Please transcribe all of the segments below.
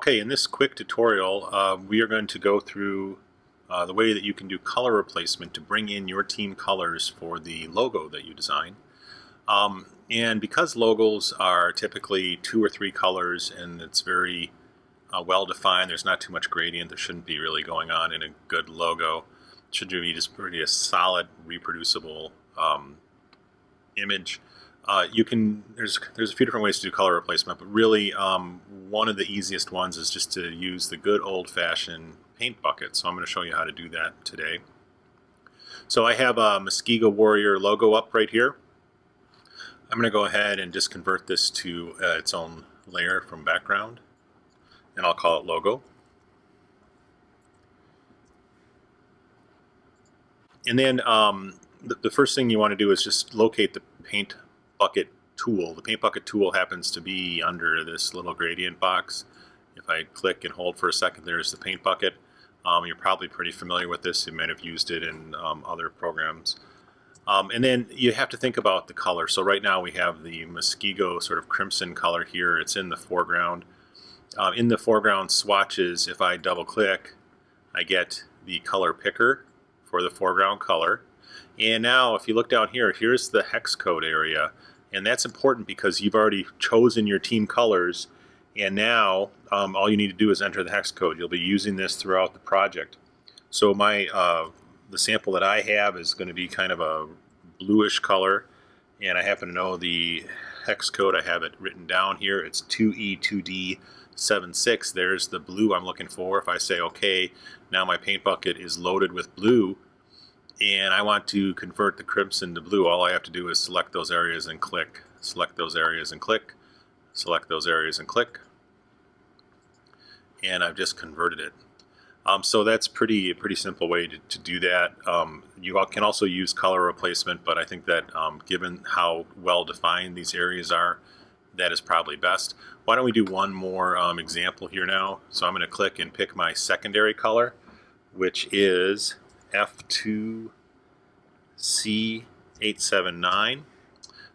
Okay, in this quick tutorial, we are going to go through the way that you can do color replacement to bring in your team colors for the logo that you design. And because logos are typically 2 or 3 colors and it's very well defined, there's not too much gradient, there shouldn't be really going on in a good logo. It should be just pretty a solid, reproducible image. There's a few different ways to do color replacement, but really one of the easiest ones is just to use the good old-fashioned paint bucket. So I'm going to show you how to do that today. So I have a Muskego Warrior logo up right here. I'm going to go ahead and just convert this to its own layer from background, and I'll call it logo. And then the first thing you want to do is just locate the paint bucket tool. The paint bucket tool happens to be under this little gradient box. If I click and hold for a second, there's the paint bucket. You're probably pretty familiar with this. You might have used it in other programs. And then you have to think about the color. So right now we have the Muskego sort of crimson color here. It's in the foreground. In the foreground swatches, if I double click, I get the color picker for the foreground color. And now if you look down here, here's the hex code area. And that's important because you've already chosen your team colors, and now all you need to do is enter the hex code. You'll be using this throughout the project. So the sample that I have is going to be kind of a bluish color, and I happen to know the hex code. I have it written down here. It's 2E2D76. There's the blue I'm looking for. If I say OK, now my paint bucket is loaded with blue, and I want to convert the crimson to blue. All I have to do is select those areas and click, select those areas and click, select those areas and click, and I've just converted it. So that's a pretty simple way to do that. You can also use color replacement, but I think that given how well defined these areas are, that is probably best. Why don't we do one more example here now? So I'm going to click and pick my secondary color, which is F2C879.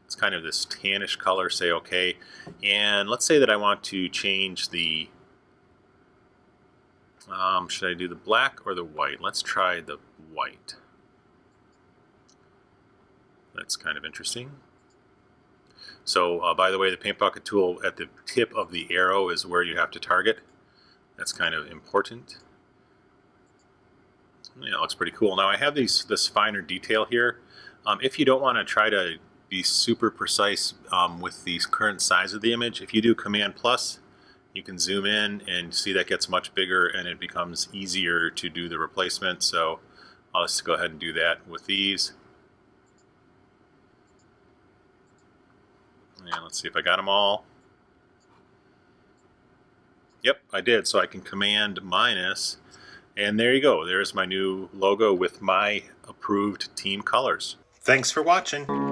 It's kind of this tannish color. Say OK, and let's say that I want to change the should I do the black or the white? Let's try the white. That's kind of interesting. So by the way, the paint bucket tool at the tip of the arrow is where you have to target. That's kind of important. Yeah, it looks pretty cool. Now I have this finer detail here. If you don't want to try to be super precise with the current size of the image, if you do Command plus, you can zoom in and see that gets much bigger, and it becomes easier to do the replacement. So I'll just go ahead and do that with these. And let's see if I got them all. Yep, I did. So I can Command minus, and there you go. There's my new logo with my approved team colors. Thanks for watching.